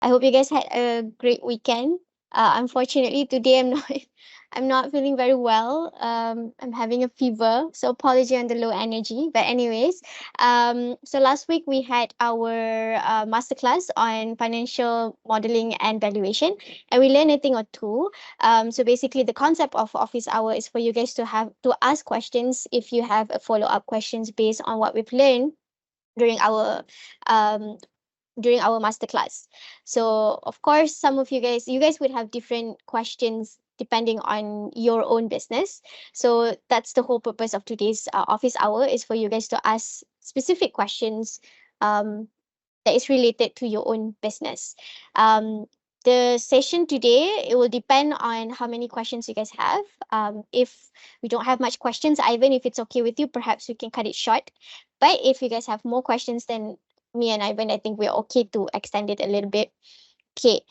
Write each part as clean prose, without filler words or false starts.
I hope you guys had a great weekend. Unfortunately, today I'm not I'm not feeling very well. I'm having a fever, so apology on the low energy. But anyways, so last week we had our masterclass on financial modeling and valuation, and we learned a thing or two. So basically, the concept of office hour is for you guys to have to ask questions if you have a follow up questions based on what we've learned during our um masterclass. So of course, some of you guys would have different questions depending on your own business. So that's the whole purpose of today's office hour is for you guys to ask specific questions um, that is related to your own business. The session today, it will depend on how many questions you guys have. If we don't have much questions, Ivan, if it's okay with you, perhaps we can cut it short. But if you guys have more questions than me and Ivan, I think we're okay to extend it a little bit. Okay.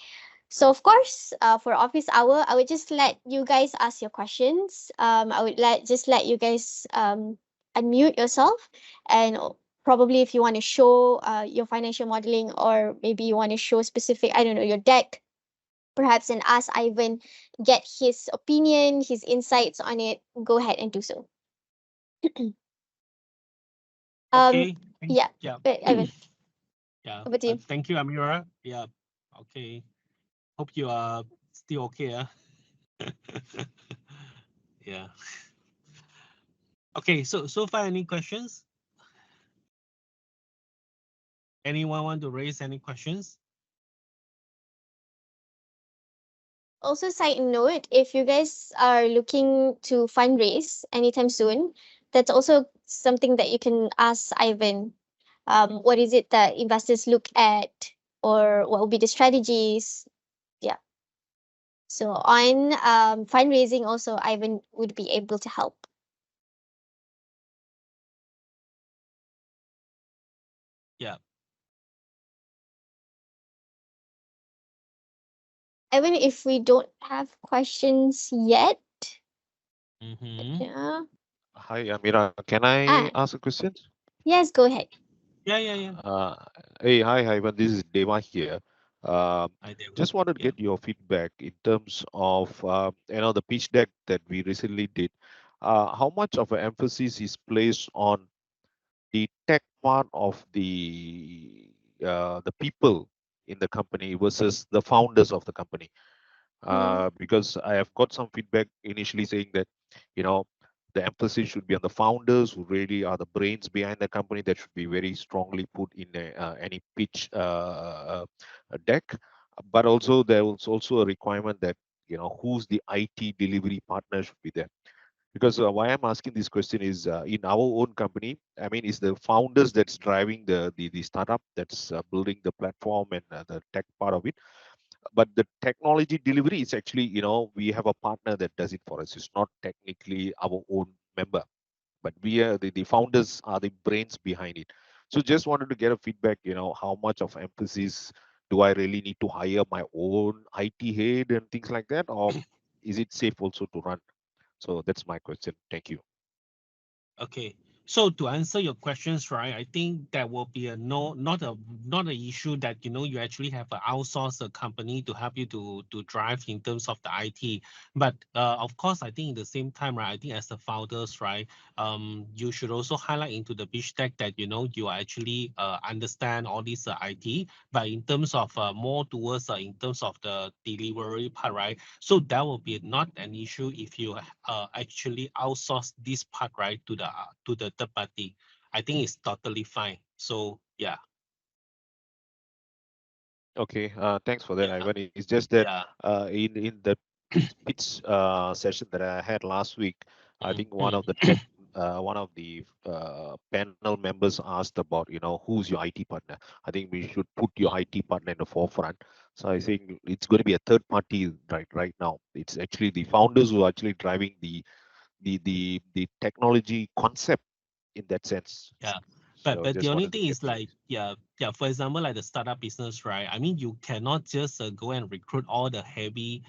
So of course, for office hour, I would just let you guys ask your questions. I would let you guys unmute yourself, and probably if you want to show your financial modeling, or maybe you want to show specific, I don't know, your deck, perhaps, and ask Ivan, get his opinion, his insights on it. Go ahead and do so. um, Okay. yeah, Yeah. Ivan, Yeah. over to you. Thank you, Amira. Yeah. Okay. Hope you are still okay. Yeah. Okay. So far, any questions? Anyone want to raise any questions? Also, side note, if you guys are looking to fundraise anytime soon, that's also something that you can ask Ivan. What is it that investors look at, or what will be the strategies? Yeah. So on fundraising, also Ivan would be able to help. Yeah. Even if we don't have questions yet, Mm-hmm. yeah. Hi, Amira. Can I Ah, ask a question? yes, go ahead. Yeah. Yeah. Yeah. Uh, hey, hi, Ivan. This is Deva here. I did. Just wanted to Yeah. get your feedback in terms of the pitch deck that we recently did. How much of an emphasis is placed on the tech part of the people in the company versus the founders of the company? Mm, Because I have got some feedback initially saying that, you know, the emphasis should be on the founders who really are the brains behind the company. That should be very strongly put in any pitch deck. But also there was also a requirement that, who's the IT delivery partner should be there. Because why I'm asking this question is in our own company, I mean, it's the founders that's driving the startup that's building the platform and the tech part of it, but the technology delivery is actually, we have a partner that does it for us. It's not technically our own member, but we are the founders are the brains behind it. So just wanted to get a feedback, how much of emphasis do I really need to hire my own IT head and things like that, or is it safe also to run? So that's my question. Thank you. Okay. So to answer your questions, right, I think that will be a no, not a issue that you actually have an outsource a company to help you to drive in terms of the IT. But of course, I think at the same time, right, I think as the founders, right, you should also highlight into the pitch deck that you are actually understand all these IT, but in terms of more towards in terms of the delivery part, right? So that will be not an issue if you actually outsource this part, right, to the third party. I think it's totally fine. So yeah. Okay, thanks for that, Yeah. Ivan. It's just that Yeah. in the pitch session that I had last week, I Mm, think mm. one of the panel members asked about, who's your IT partner. I think we should put your IT partner in the forefront. So I think it's going to be a third party right now. It's actually the founders who are actually driving the technology concept in that sense. Yeah. So But the just only wanted to thing get is your like, views. yeah, for example, like the startup business, right? I mean, you cannot just go and recruit all the heavy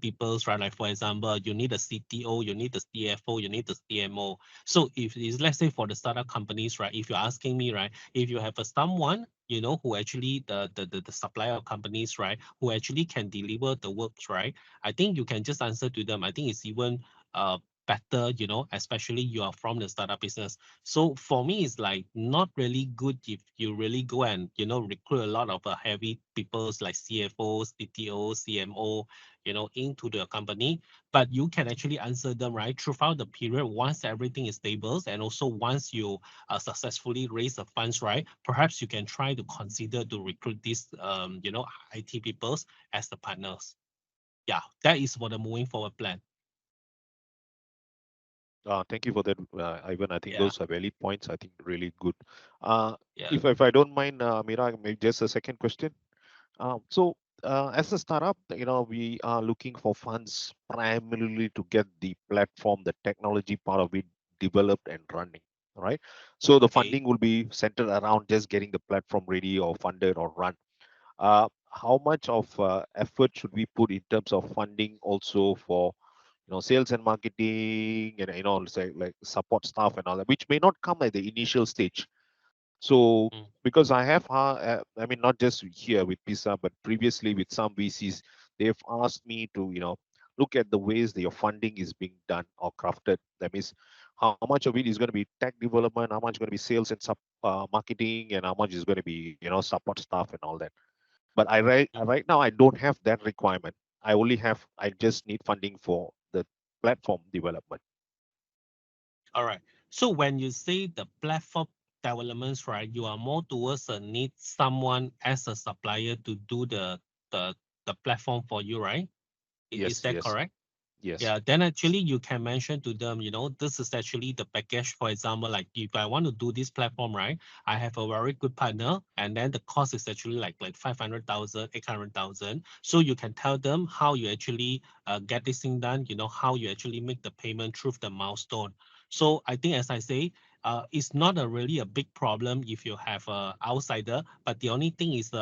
peoples, right? Like for example, you need a CTO, you need the CFO, you need the CMO. So if it's, let's say for the startup companies, right? If you're asking me, right, if you have a someone, who actually the supplier of companies, right, who actually can deliver the works, right? I think you can just answer to them. I think it's even better, especially you are from the startup business. So for me, it's like not really good if you really go and recruit a lot of heavy peoples like CFOs, CTO, CMO, into the company. But you can actually answer them right throughout the period once everything is stable, and also once you successfully raise the funds, right? Perhaps you can try to consider to recruit these IT peoples as the partners. Yeah, that is for the moving forward plan. Thank you for that, Ivan. I think Yeah, those are valid points. I think really good. Uh, yeah, if I don't mind, Mira, maybe just a second question. So, as a startup, we are looking for funds primarily to get the platform, the technology part of it developed and running. Right. So the okay. funding will be centered around just getting the platform ready or funded or run. How much of effort should we put in terms of funding also for sales and marketing and say like support staff and all that, which may not come at the initial stage. So Mm. because I have, I mean, not just here with PISA, but previously with some VCs, they've asked me to, look at the ways that your funding is being done or crafted. That means how much of it is going to be tech development, how much is going to be sales and marketing, and how much is going to be, support staff and all that. But right now I don't have that requirement. I just need funding for the platform development. All right. So when you say the platform developments, right, you are more towards a need someone as a supplier to do the the platform for you, right? Is Yes, that yes, correct? yes. Yeah, then actually you can mention to them, this is actually the package. For example, like if I want to do this platform, right, I have a very good partner, and then the cost is actually like 500,000, 800,000. So you can tell them how you actually get this thing done, how you actually make the payment through the milestone. So I think, as I say, it's not a really a big problem if you have a outsider, but the only thing is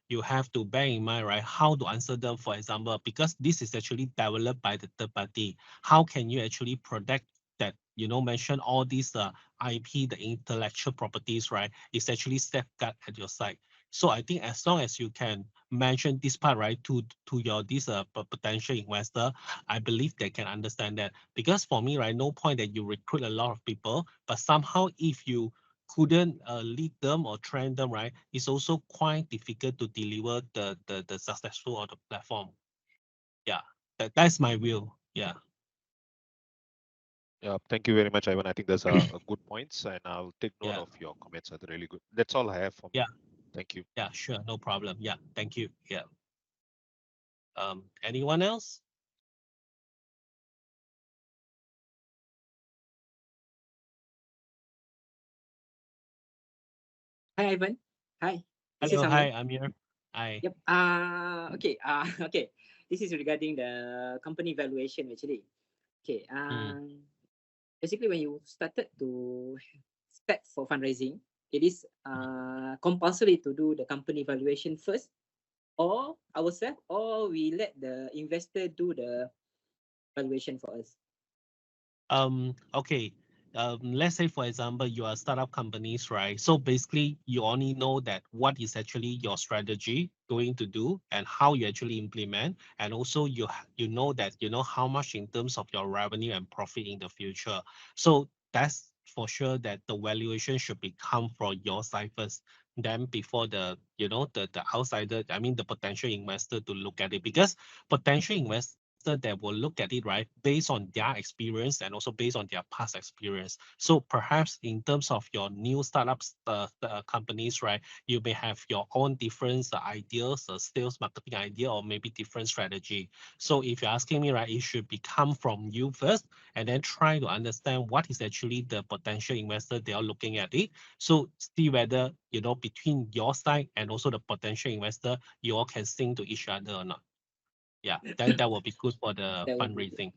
you have to bear in mind, right, how to answer them, for example, because this is actually developed by the third party. How can you actually protect that, mention all these IP, the intellectual properties, right, is actually safeguard at your side. So I think as long as you can mention this part, right, to your this potential investor, I believe they can understand that. Because for me, right, no point that you recruit a lot of people, but somehow if you couldn't lead them or train them, right, it's also quite difficult to deliver the successful of the platform. Yeah, that's my view. Yeah, Yeah, thank you very much, Ivan. I think those are good points, and I'll take note yeah, of your comments. Are really good. That's all I have for yeah, me. Thank you. yeah, sure, no problem. Yeah, thank you. Yeah. Anyone else? Hi, Ivan. Hi, this is Hello, Amir. hi, I'm here. Hi. Yep. Okay. Okay. This is regarding the company valuation actually. Okay. Mm. Basically, when you started to start for fundraising, it is compulsory to do the company valuation first, or ourselves, or we let the investor do the valuation for us. Okay. Let's say, for example, you are startup companies, right? So basically, you only know that what is actually your strategy going to do and how you actually implement, and also you know that how much in terms of your revenue and profit in the future. So that's for sure that the valuation should become from your side first, then before the outsider, I mean the potential investor to look at it, because potential investor that will look at it, right, based on their experience and also based on their past experience. So perhaps in terms of your new startups companies, right, you may have your own different ideas, sales marketing idea, or maybe different strategy. So if you're asking me, right, it should become from you first, and then try to understand what is actually the potential investor they are looking at it. So see whether between your side and also the potential investor, you all can sing to each other or not. Yeah, then that will be good for the That would be good. fundraising.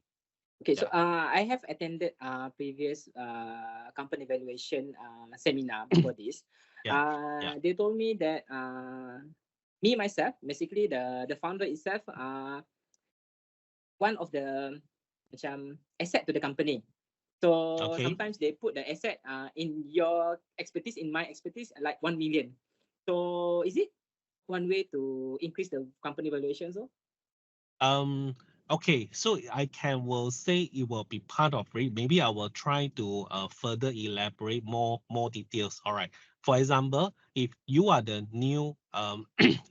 Okay, so I have attended previous company valuation seminar before this. They told me that me myself, basically the founder itself, one of the macam asset to the company. So Okay. sometimes they put the asset in your expertise, in my expertise, like 1 million. So is it one way to increase the company valuation? So Okay, so will say it will be part of it. Maybe I will try to further elaborate more details. All right. For example, if you are the new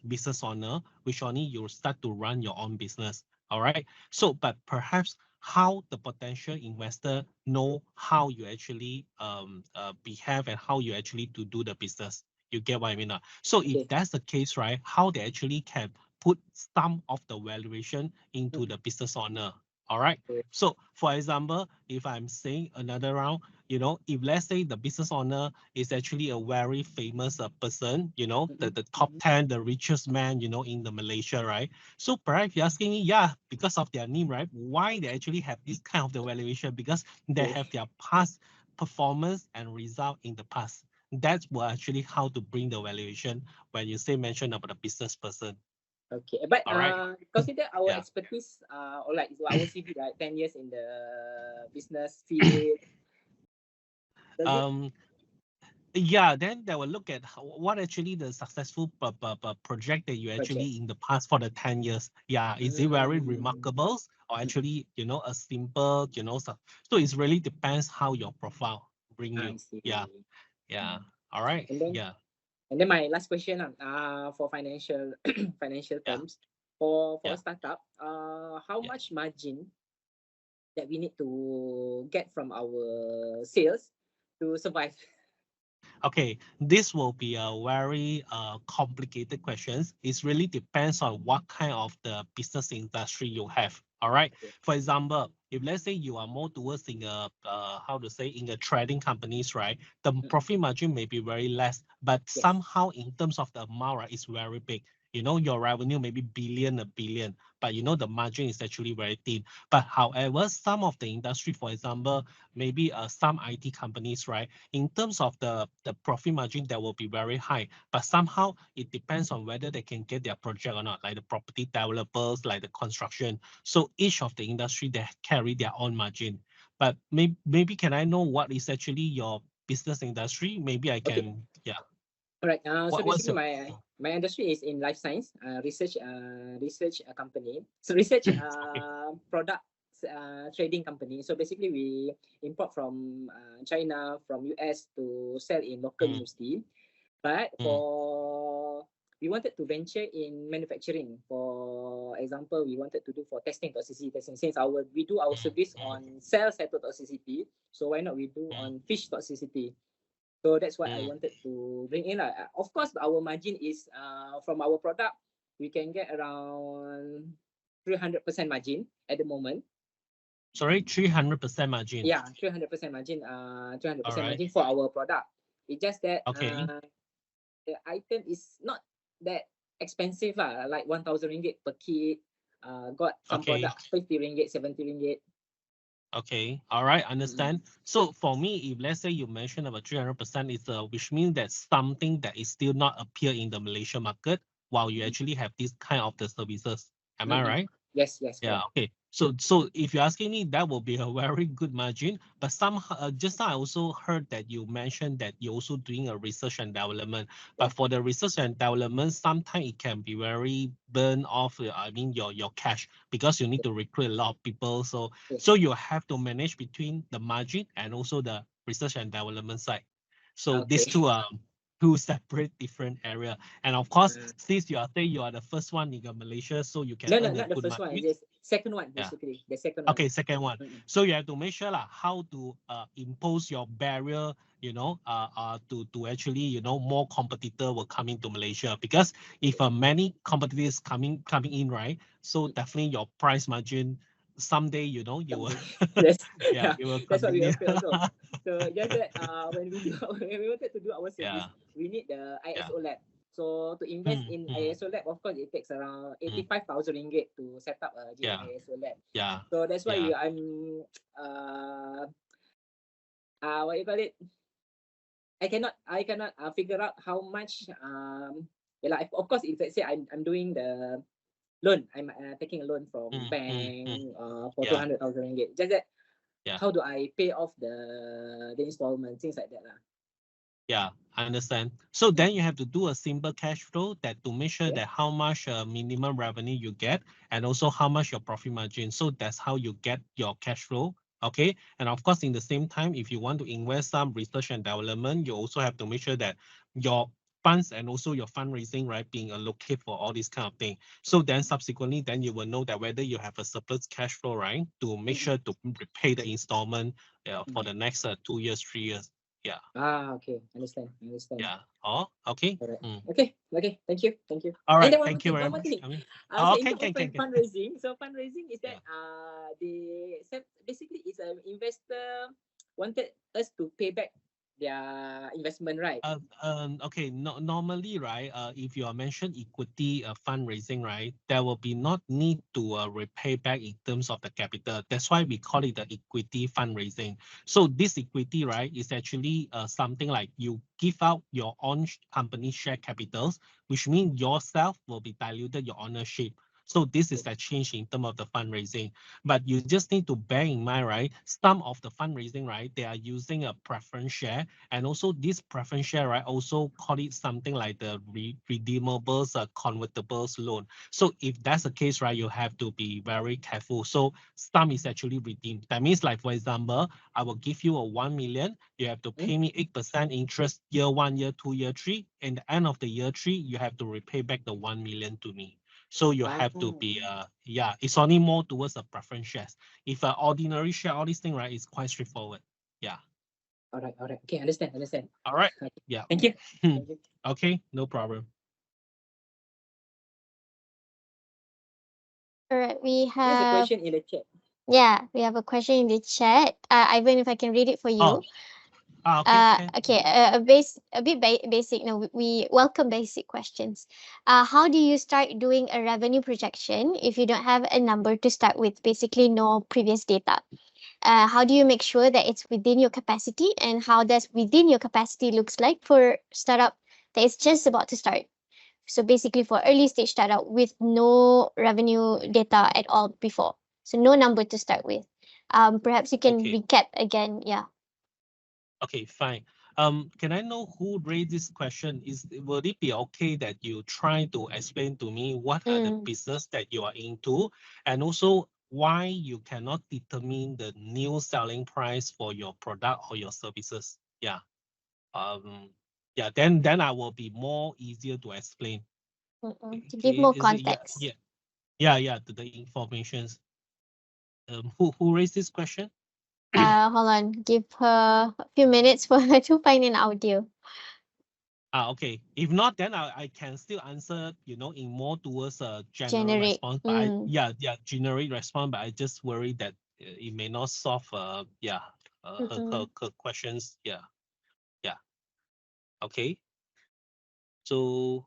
business owner, which only you start to run your own business. All right. So, but perhaps how the potential investor know how you actually behave and how you actually to do the business. You get what I mean? So if okay. that's the case, right, how they actually can put some of the valuation into the business owner. All right. Okay. So for example, if I'm saying another round, if let's say the business owner is actually a very famous person, the top 10, the richest man, in the Malaysia, right? So perhaps you're asking me, yeah, because of their name, right? Why they actually have this kind of the valuation? Because they have their past performance and result in the past. That's what actually how to bring the valuation when you say mention about a business person. Okay, but All right. consider our Yeah. expertise, or like our CV, like 10 years in the business field. Does it? Yeah, then they will look at what actually the successful project that you Project. actually in the past for the 10 years. Yeah, is it very remarkable or actually, a simple, so it really depends how your profile bring I you. see. Yeah. Yeah. All right. And then, Yeah. my last question, for financial financial Yeah. terms, for Yeah. a startup, how Yeah. much margin that we need to get from our sales to survive? Okay, this will be a very complicated questions. It really depends on what kind of the business industry you have. All right. Okay. For example, if let's say you are more towards in a how to say in a trading companies, right? The profit margin may be very less, but Yes. somehow in terms of the amount, right, it's very big. Your revenue may be a billion, but the margin is actually very thin. But however, some of the industry, for example, maybe some IT companies, right? In terms of the profit margin, that will be very high, but somehow it depends on whether they can get their project or not, like the property developers, like the construction. So each of the industry, they carry their own margin. But maybe can I know what is actually your business industry? Maybe I Okay. can, yeah. All right. So What's basically, your my industry is in life science, research company. So research okay? product trading company. So basically, we import from China, from US to sell in local Mm, university. But mm, we wanted to venture in manufacturing. For example, we wanted to do for testing toxicity testing. Since we do our mm, service mm, on cell cytotoxicity, so why not we do mm, on fish toxicity? So that's what I mm. wanted to bring in. Of course, our margin is from our product, we can get around 300% margin at the moment. Sorry, 300% margin. Yeah, 300% margin. All 300% right. margin for our product. It's just that Okay. the item is not that expensive lah. Like 1,000 ringgit per kit. Got some Okay. product 50 ringgit, 70 ringgit. Okay, all right, Mm-mm. understand. So for me, if let's say you mentioned about 300%, it's which means that something that is still not appear in the Malaysia market while you actually have this kind of the services. Am I Mm-mm. right? Yes, Yeah, correct. okay. So if you're asking me, that will be a very good margin. But somehow, just now I also heard that you mentioned that you're also doing a research and development. But Yes. for the research and development, sometimes it can be very burn off. I mean, your cash because you need to recruit a lot of people. So Yes. so you have to manage between the margin and also the research and development side. So these Okay. two are two separate different area. And of course, Uh, since you are saying you are the first one in Malaysia, so you can no, earn a not the good first one. margin. It's just second one, Yeah. basically. The second one. Okay, second one. Mm-mm. So you have to make sure how to impose your barrier, to actually, more competitor will come into Malaysia because if many competitors coming in, right? So definitely your price margin someday, you will Something. Yes. yeah, Yeah. you will That's what we continue. afraid also. So just that when we wanted to do our Yeah, service, we need the yeah. ISO lab. So to invest in ISO lab, of course, it takes around 85,000 ringgit to set up a Yeah. ISO lab. Yeah. So that's why Yeah. I'm what you call it? I cannot figure out how much yeah, like, of course, if let's say I'm doing the loan, I'm taking a loan from bank for Yeah. 200,000 ringgit. Just that Yeah. how do I pay off the installment, things like that lah. Yeah, I understand. So then you have to do a simple cash flow that to make sure Okay. that how much minimum revenue you get and also how much your profit margin. So that's how you get your cash flow. Okay. And of course, in the same time, if you want to invest some research and development, you also have to make sure that your funds and also your fundraising, right, being allocated for all these kind of thing. So then subsequently, then you will know that whether you have a surplus cash flow, right, to make sure to repay the installment for the next 2 years, 3 years. Yeah. Okay. Understand. Yeah. Oh, okay. Alright. Mm. Okay. Thank you. All And right. then one more Thank you thing. very One more much. thing. I mean, So oh, in terms of can. fundraising, so fundraising is Yeah. that they said basically it's an investor wanted us to pay back their investment, right? Okay. No, normally, right? If you are mentioned equity fundraising, right, there will be not need to repay back in terms of the capital. That's why we call it the equity fundraising. So this equity, right, is actually something like you give out your own company share capitals, which means yourself will be diluted your ownership. So this is the change in terms of the fundraising. But you just need to bear in mind, right? Some of the fundraising, right, they are using a preference share. And also this preference share, right, also call it something like the redeemables convertibles loan. So if that's the case, right, you have to be very careful. So some is actually redeemed. That means like, for example, I will give you a 1 million. You have to pay me 8% interest year 1, year 2, year 3. And the end of the year 3, you have to repay back the 1 million to me. So you have to be, yeah, it's only more towards the preference shares. If an ordinary share, all these things, right, is quite straightforward. Yeah. Alright. Okay, understand. All right. Okay. Yeah. Thank you. Okay, no problem. All right, we There's a have question in the chat. we have a question in the chat. Ivan, if I can read it for you. Okay, can. Okay, a bit basic. No, we welcome basic questions. How do you start doing a revenue projection if you don't have a number to start with? Basically, no previous data. How do you make sure that it's within your capacity, and how does within your capacity looks like for startup that is just about to start? So basically, for early stage startup with no revenue data at all before, so no number to start with. Perhaps you can Okay. recap again. Yeah. Okay, fine. Can I know who raised this question? Would it be okay that you try to explain to me what are the business that you are into, and also why you cannot determine the new selling price for your product or your services? Yeah. Yeah. Then I will be more easier to explain. To give more Is it? Yeah. context. Yeah. To the informations. Who raised this question? Hold on. Give her a few minutes for her to find an audio. Okay. If not, then I can still answer, in more towards a general Generic. response. But generic response. But I just worry that it may not solve. Her questions. Yeah. Okay. So.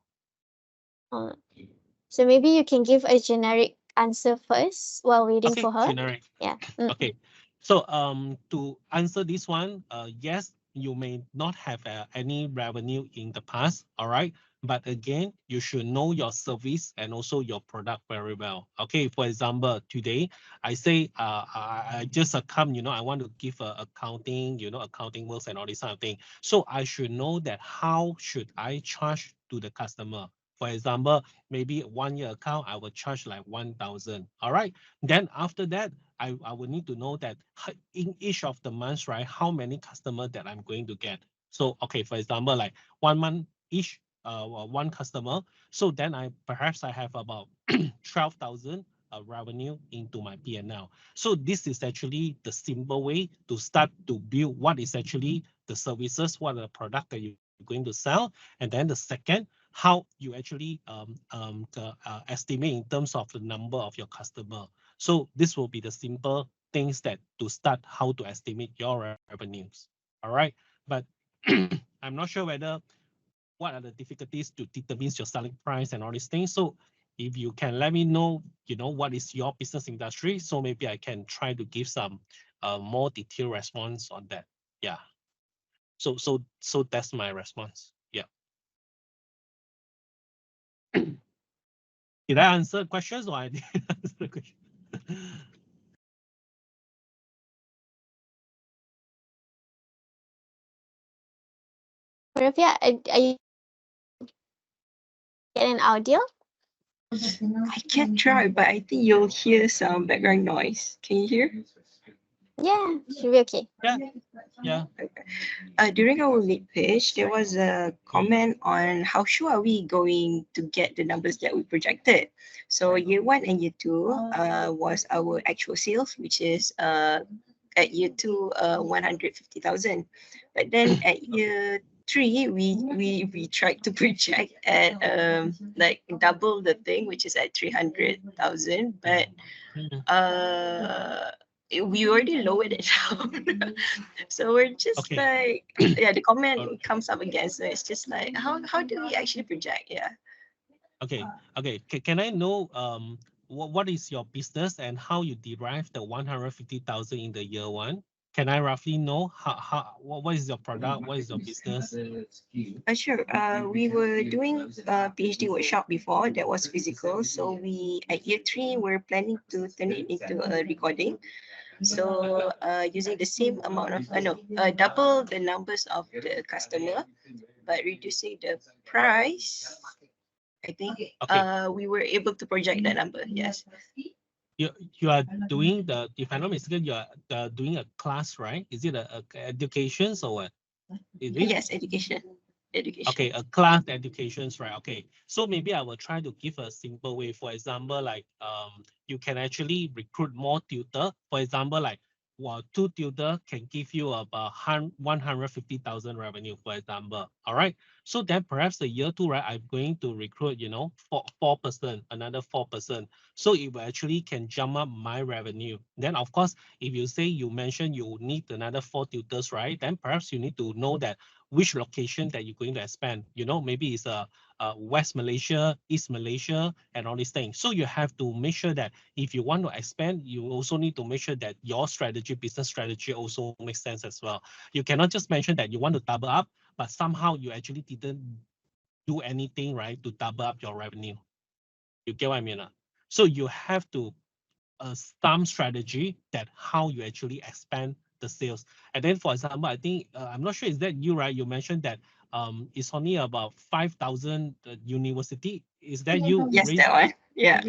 So maybe you can give a generic answer first while waiting Okay, for her. generic. Yeah. Okay. So to answer this one, yes, you may not have any revenue in the past, all right? But again, you should know your service and also your product very well. Okay, for example, today I say I just come, I want to give accounting, accounting works and all this kind of thing. So I should know that how should I charge to the customer. For example, maybe 1 year account, I will charge like 1,000. All right. Then after that, I will need to know that in each of the months, right, how many customers that I'm going to get. So, okay, for example, like 1 month each, one customer. So then perhaps I have about 12,000 revenue into my P&L. So this is actually the simple way to start to build what is actually the services, what are the product that you're going to sell. And then the second, how you actually estimate in terms of the number of your customer. So this will be the simple things that to start how to estimate your revenues. All right. But I'm not sure whether what are the difficulties to determine your selling price and all these things. So if you can let me know, what is your business industry, so maybe I can try to give some more detailed response on that. Yeah. So that's my response. Yeah. Did I answer questions or I didn't answer the question? Olivia, are you get an audio? I can try, but I think you'll hear some background noise. Can you hear? Yeah, should be okay. Yeah. Yeah. Okay. During our lead pitch, there was a comment on how sure are we going to get the numbers that we projected. So year 1 and year 2 was our actual sales, which is at year 2 150,000. But then at year 3 we tried to project at like double the thing, which is at 300,000. But we already lowered it down. So we're just Okay. like, yeah, the comment comes up again. So it's just like, how do we actually project? Yeah. Okay. Can I know what is your business and how you derive the 150,000 in the year 1? Can I roughly know what is your product? What is your business? Sure. We were doing a PhD workshop before that was physical. So we at year 3 we're planning to turn it into a recording. So using the same amount of double the numbers of the customer, but reducing the price. I think we were able to project that number. Yes. You are doing the, if I'm not mistaken, you are doing a class, right? Is it a educations or what? Is it? Yes, education. Okay, a class educations, right? Okay, so maybe I will try to give a simple way. For example, like you can actually recruit more tutor. For example, like 2 tutor can give you about 150,000 revenue, for example. All right. So then perhaps the year 2, right? I'm going to recruit, four person, another 4%. So it will actually can jump up my revenue. Then of course, if you say you mentioned you need another 4 tutors, right? Then perhaps you need to know that which location that you're going to expand. Maybe it's West Malaysia, East Malaysia, and all these things. So you have to make sure that if you want to expand, you also need to make sure that your strategy, business strategy also makes sense as well. You cannot just mention that you want to double up, but somehow you actually didn't do anything, right, to double up your revenue. You get what I mean? So you have to some strategy that how you actually expand the sales. And then, for example, I think I'm not sure, is that you, right? You mentioned that it's only about 5,000 university. Is that you? Yes, that one. Yeah.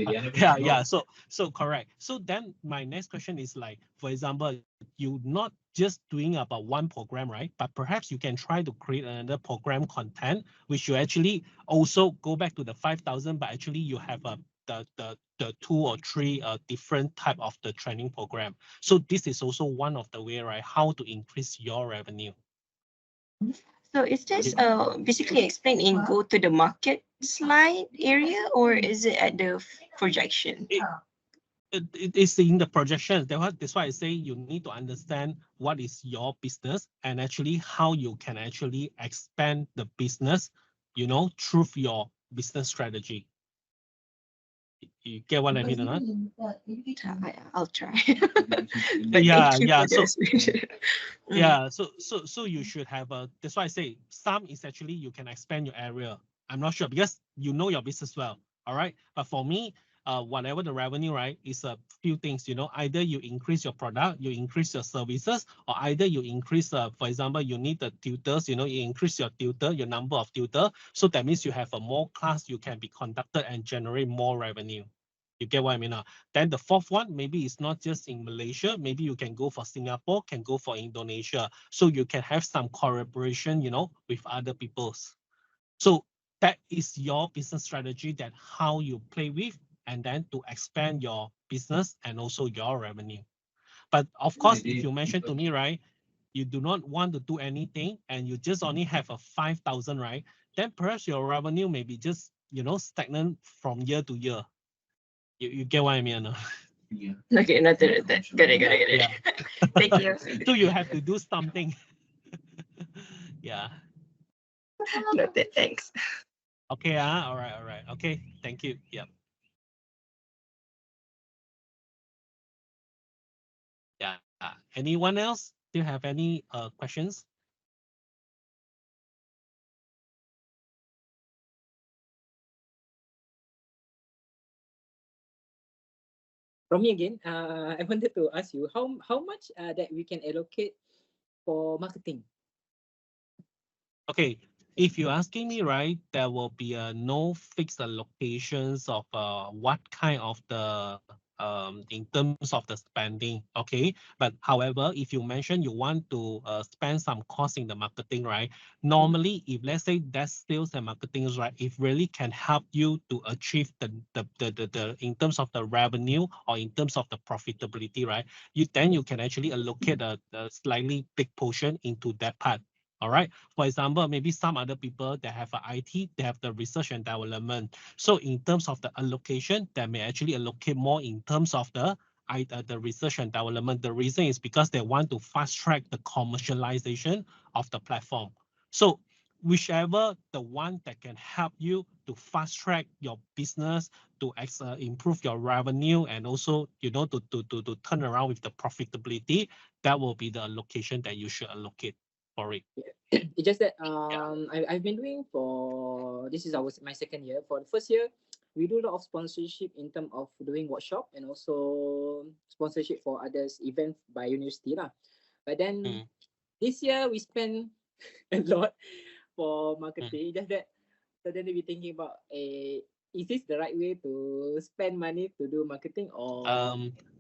Yeah. So correct. So then my next question is like, for example, you not just doing about one program, right? But perhaps you can try to create another program content, which you actually also go back to the 5,000, but actually you have the 2 or 3 different type of the training program. So this is also one of the way, right? How to increase your revenue. So is this basically explained in go to the market slide area, or is it at the projection? It is in the projections. That's why I say you need to understand what is your business and actually how you can actually expand the business, through your business strategy. You get what I mean or not? I'll try. Yeah. So Mm. yeah, so you should have that's why I say some is actually you can expand your area. I'm not sure because you know your business well. All right. But for me, whatever the revenue, right, is a few things, either you increase your product, you increase your services, or either you increase, for example, you need the tutors, you increase your tutor, your number of tutor. So that means you have a more class you can be conducted and generate more revenue. You get what I mean? Then the fourth one, maybe it's not just in Malaysia. Maybe you can go for Singapore, can go for Indonesia. So you can have some collaboration, with other people's. So that is your business strategy, that how you play with, and then to expand your business and also your revenue. But of course, if you mention to me, right, you do not want to do anything and you just only have a 5,000, right, then perhaps your revenue may be just, stagnant from year to year. You get what I mean? No? Okay, noted. Got it. Yeah. Thank you. So you have to do something. Yeah. Noted. Thanks. Okay, all right. Okay, thank you. Yep. Yeah. Anyone else? Do you have any questions? From me again, I wanted to ask you how much that we can allocate for marketing. Okay, if you're asking me, right, there will be no fixed allocations of what kind of the in terms of the spending. Okay, but however, if you mention you want to spend some cost in the marketing, right? Normally, if let's say that sales and marketing is right, it really can help you to achieve the in terms of the revenue or in terms of the profitability, right? You can actually allocate a slightly big portion into that part. All right. For example, maybe some other people that have a IT, they have the research and development. So in terms of the allocation, they may actually allocate more in terms of the research and development. The reason is because they want to fast track the commercialization of the platform. So whichever the one that can help you to fast track your business, to improve your revenue, and also to turn around with the profitability, that will be the allocation that you should allocate for it. It's just that I've been doing for this is my second year. For the first year, we do a lot of sponsorship in terms of doing workshop and also sponsorship for others events by university lah. But then this year we spend a lot for marketing. Just that suddenly we thinking about is this the right way to spend money to do marketing or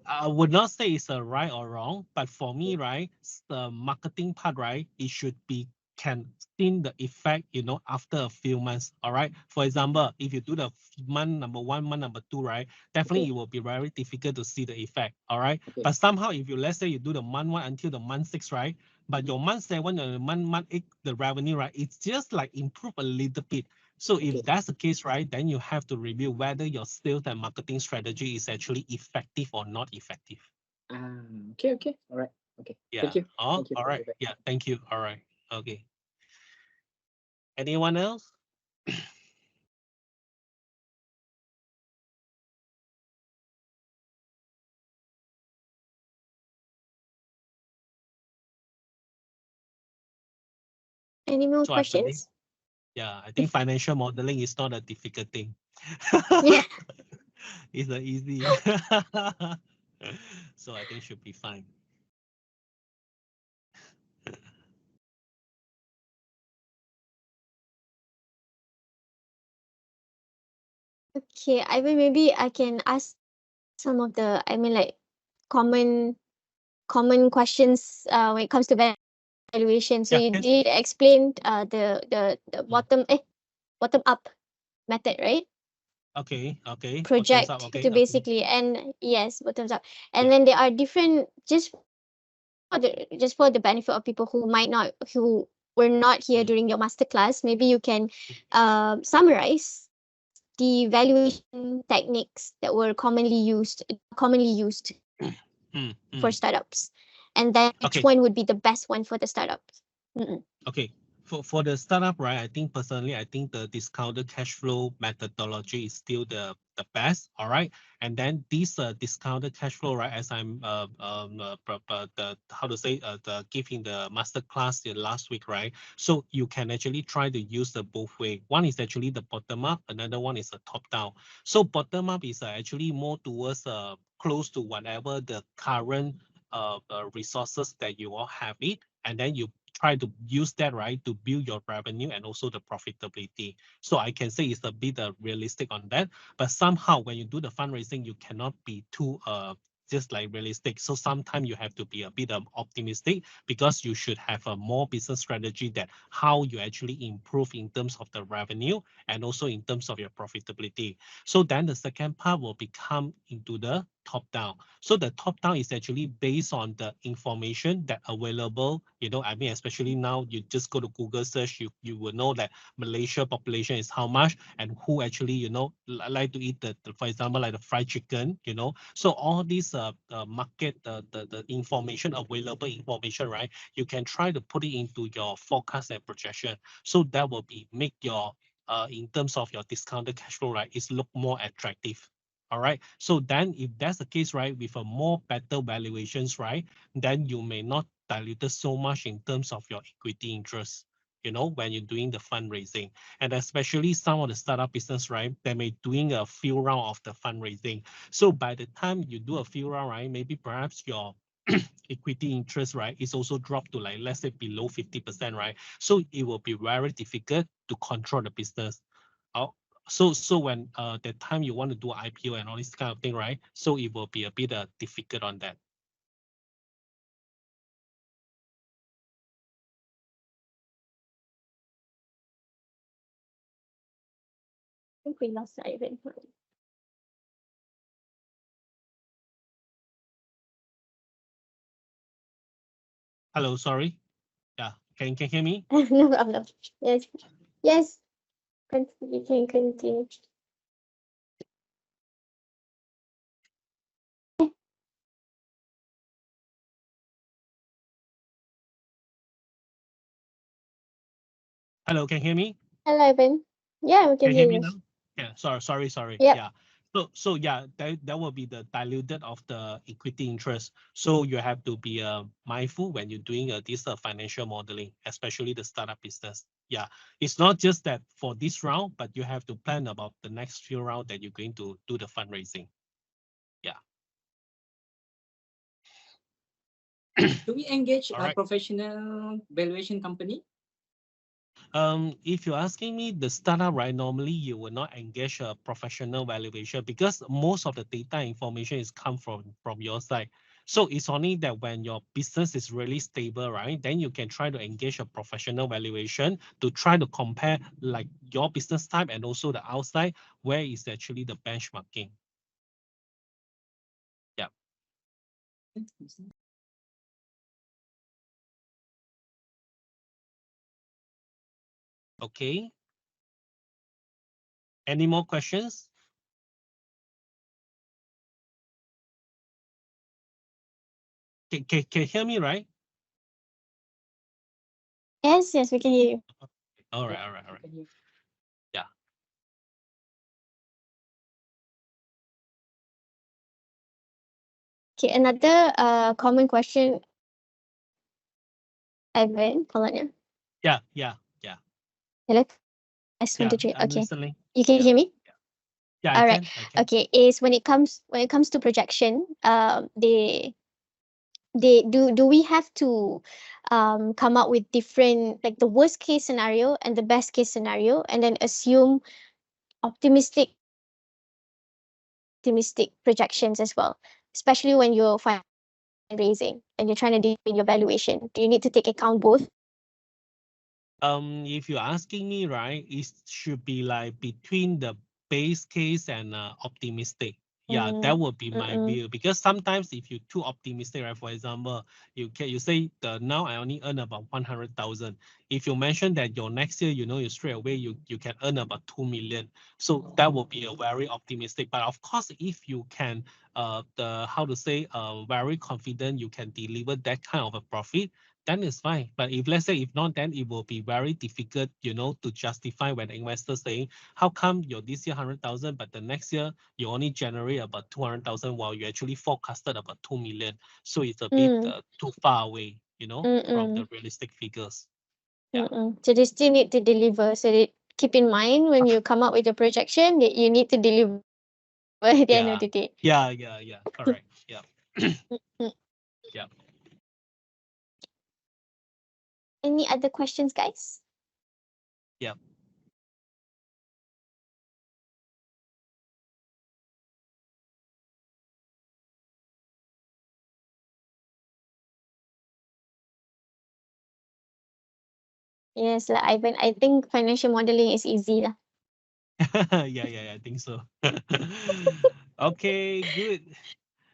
I would not say it's a right or wrong, but for me, right, the marketing part, right, it should be can see the effect, after a few months. All right. For example, if you do the month number 1, month number 2, right, definitely it will be very difficult to see the effect. All right. But somehow, if you let's say you do the month 1 until the month 6, right, but your month 7 and month 8, the revenue, right, it's just like improve a little bit. So if that's the case, right, then you have to review whether your sales and marketing strategy is actually effective or not effective. Okay. All right. Okay. Yeah. Thank you. Oh, Thank you all for right. the Yeah. Thank you. All right. Okay. Anyone else? Any more So I believe, questions? yeah, I think financial modeling is not a difficult thing. Yeah. It's a easy. So I think should be fine. Okay, maybe I can ask some of the, like common questions when it comes to valuation. So Yeah. you Can, did explain the bottom up method, right? okay. Okay. Bottoms up. Project Okay. to Okay. basically, and yes, bottoms up. And Yeah. then there are different, just for the benefit of people who might not, who were not here during your masterclass, maybe you can summarize the valuation techniques that were commonly used for startups, and then which Okay. one would be the best one for the startups. Okay. For the startup, right, I think personally, I think the discounted cash flow methodology is still the best. All right. And then this discounted cash flow, right, as I'm the how to say the giving the master class the last week, right? So you can actually try to use the both way. One is actually the bottom up, another one is a top down. So bottom up is actually more towards close to whatever the current resources that you all have it, and then you try to use that, right, to build your revenue and also the profitability. So I can say it's a bit realistic on that, but somehow when you do the fundraising, you cannot be too just like realistic. So sometimes you have to be a bit optimistic, because you should have a more business strategy that how you actually improve in terms of the revenue and also in terms of your profitability. So then the second part will become into the top down. So the top down is actually based on the information that available. I mean, especially now, you just go to Google search, you will know that Malaysia population is how much, and who actually like to eat for example, like the fried chicken. So all these market the information, available information, right? You can try to put it into your forecast and projection. So that will be make your in terms of your discounted cash flow, right, is look more attractive. All right. So then if that's the case, right, with a more better valuations, right, then you may not dilute it so much in terms of your equity interest, when you're doing the fundraising. And especially some of the startup business, right, they may doing a few round of the fundraising. So by the time you do a few round, right, maybe perhaps your equity interest, right, is also dropped to, like, let's say below 50%, right? So it will be very difficult to control the business. Oh, so when the time you want to do IPO and all this kind of thing, right? So it will be a bit difficult on that. I think we lost Ivan. Hello, sorry. Yeah, can you hear me? No problem. Yes. Yes. You can continue. Hello, can you hear me? Hello, Ivan. Yeah, we Can can you hear hear me you. now? Yeah, sorry. Yep. Yeah. So yeah, that will be the diluted of the equity interest. So you have to be mindful when you're doing this financial modeling, especially the startup business. Yeah, it's not just that for this round, but you have to plan about the next few round that you're going to do the fundraising. Yeah. Do we engage All a right. professional valuation company? If you're asking me, the startup, right, normally you will not engage a professional valuation because most of the data information is come from your side. So it's only that when your business is really stable, right, then you can try to engage a professional valuation to try to compare like your business type and also the outside, where is actually the benchmarking. Yeah. Okay. Any more questions? Can you hear me, right? Yes, we can hear you. All right. Yeah. Okay, another common question, Ivan. Hold on. Yeah. Hello. S one Yeah. two three. I'm Okay. listening. You can Yeah. hear me? Yeah, I All right. can. Okay. Is when it comes to projection, they do we have to come up with different, like, the worst case scenario and the best case scenario, and then assume optimistic projections as well, especially when you're fundraising and you're trying to determine your valuation. Do you need to take account both? If you're asking me, right, it should be like between the base case and optimistic. Yeah, that would be my Mm-mm. view. Because sometimes if you're too optimistic, right, for example, you say the now I only earn about 100,000. If you mention that your next year, you straight away you can earn about 2 million. So that will be a very optimistic. But of course, if you can the how to say very confident you can deliver that kind of a profit, then it's fine. But if let's say if not, then it will be very difficult, to justify when investors saying, how come you're this year 100,000, but the next year you only generate about 200,000 while you actually forecasted about 2 million. So it's a bit Mm, too far away, from mm-mm, the realistic figures. Yeah. mm-mm. So they still need to deliver. So they keep in mind when you come up with a projection that you need to deliver at the end of Yeah. the day. Yeah. Correct. Yeah. Mm. Yeah. Any other questions, guys? Yeah. Yes, like Ivan, I think financial modeling is easy lah. Yeah, I think so. Okay, good.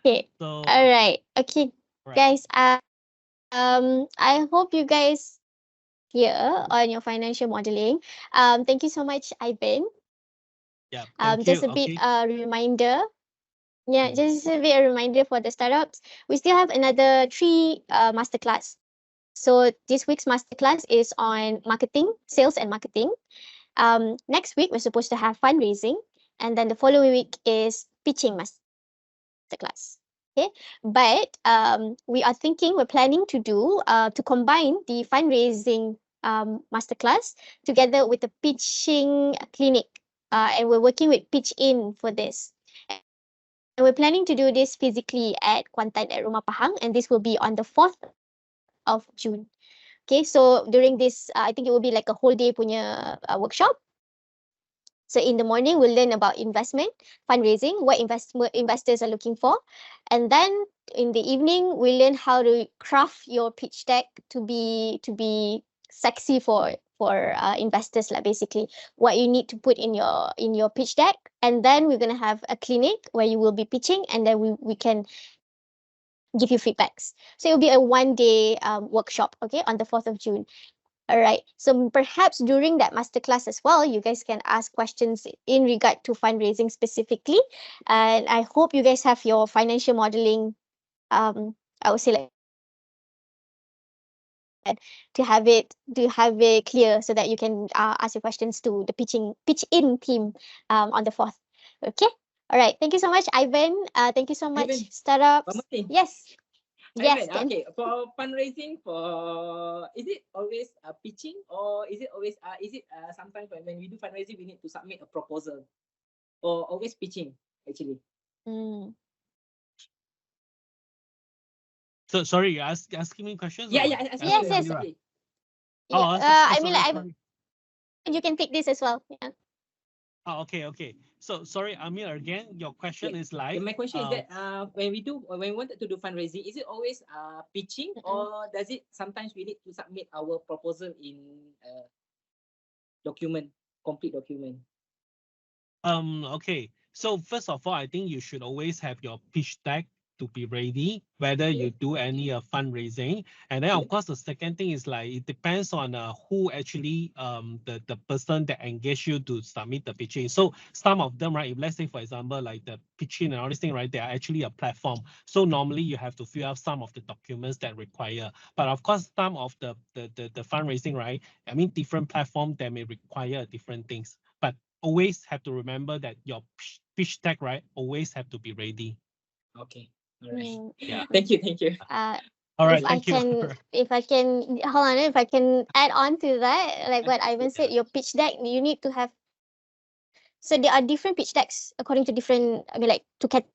Okay. So All right. Okay, right. guys. I hope you guys clear on your financial modeling. Thank you so much, Ivan. Yeah. Thank Just you. a bit Okay. reminder. Yeah, Mm. just a bit a reminder for the startups. We still have another three masterclass. So this week's masterclass is on marketing, sales, and marketing. Next week we're supposed to have fundraising, and then the following week is pitching masterclass. Okay, but we are thinking, we're planning to combine the fundraising masterclass together with the pitching clinic, and we're working with Pitch In for this. And we're planning to do this physically at Kuantan at Rumah Pahang, and this will be on the 4th of June. Okay, so during this, I think it will be like a whole day punya workshop. So in the morning, we'll learn about investment, fundraising, what investors are looking for. And then in the evening, we learn how to craft your pitch deck to be sexy for investors, like basically what you need to put in your pitch deck. And then we're gonna have a clinic where you will be pitching, and then we can give you feedbacks. So it'll be a 1 day workshop, okay, on the 4th of June. All right. So perhaps during that masterclass as well, you guys can ask questions in regard to fundraising specifically. And I hope you guys have your financial modeling, I would say like to have it clear so that you can ask your questions to the pitch in team on the 4th. Okay. All right. Thank you so much, Ivan. Thank you so much, Ivan, one startups. more thing. Yes. Ivan, Yes, Ken. okay, for fundraising, is it always pitching, or is it always sometimes when we do fundraising we need to submit a proposal, or always pitching actually? Mm. So sorry, you asking me questions Yeah, or yeah, what? asking Yes, you, yes. Amira. sorry. Yeah. Oh, I mean, sorry, like, sorry. Ivan, you can take this as well. Yeah. Oh, okay, okay. So sorry, Amir, again, your question Okay. is like, My question is that when we wanted to do fundraising, is it always pitching, Mm-mm. or does it sometimes we need to submit our proposal in document, complete document? Okay. So first of all, I think you should always have your pitch deck to be ready, whether Okay. you do any fundraising. And then of Okay. course the second thing is like it depends on who actually the person that engage you to submit the pitching. So some of them, right, if let's say for example like the pitching and all this thing, right, they are actually a platform. So normally you have to fill out some of the documents that require. But of course some of the fundraising, right, I mean different platform that may require different things. But always have to remember that your pitch deck, right, always have to be ready. Okay. All right. Yeah. Thank you. Thank you. All right. If I Thank you. can, hold on, if I can add on to that, like what Ivan Yeah. said, your pitch deck, you need to have. So there are different pitch decks according to different. I mean, like to cater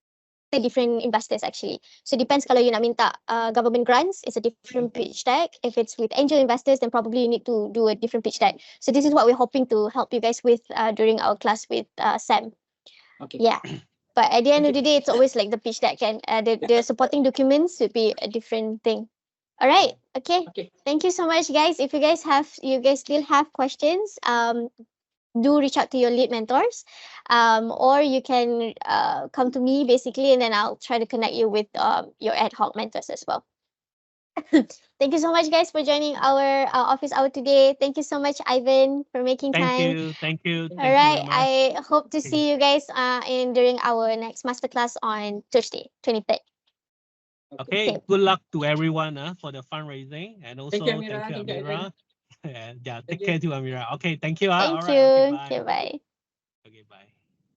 different investors actually. So depends kalau you nak minta government grants, it's a different pitch deck. If it's with angel investors, then probably you need to do a different pitch deck. So this is what we're hoping to help you guys with during our class with Sam. Okay. Yeah. But at the end Thank of you. the day, it's always like the pitch deck, and the supporting documents would be a different thing. All right. Okay. Okay. Thank you so much, guys. If you guys still have questions, do reach out to your lead mentors, or you can come to me basically, and then I'll try to connect you with your ad hoc mentors as well. Thank you so much, guys, for joining our office hour today. Thank you so much, Ivan, for making Thank time. you. Thank you. All Thank you very right. much. I hope to Okay. see you guys in during our next masterclass on Thursday, 23rd. Okay. Okay. Good luck to everyone for the fundraising, and Thank you, also Amira. thank you, Thank you, Ivan. Amira. And yeah, Thank take care you. too, Amira. Okay. Thank you. All Thank right. Okay. you. Bye. Okay, bye. Okay. Bye.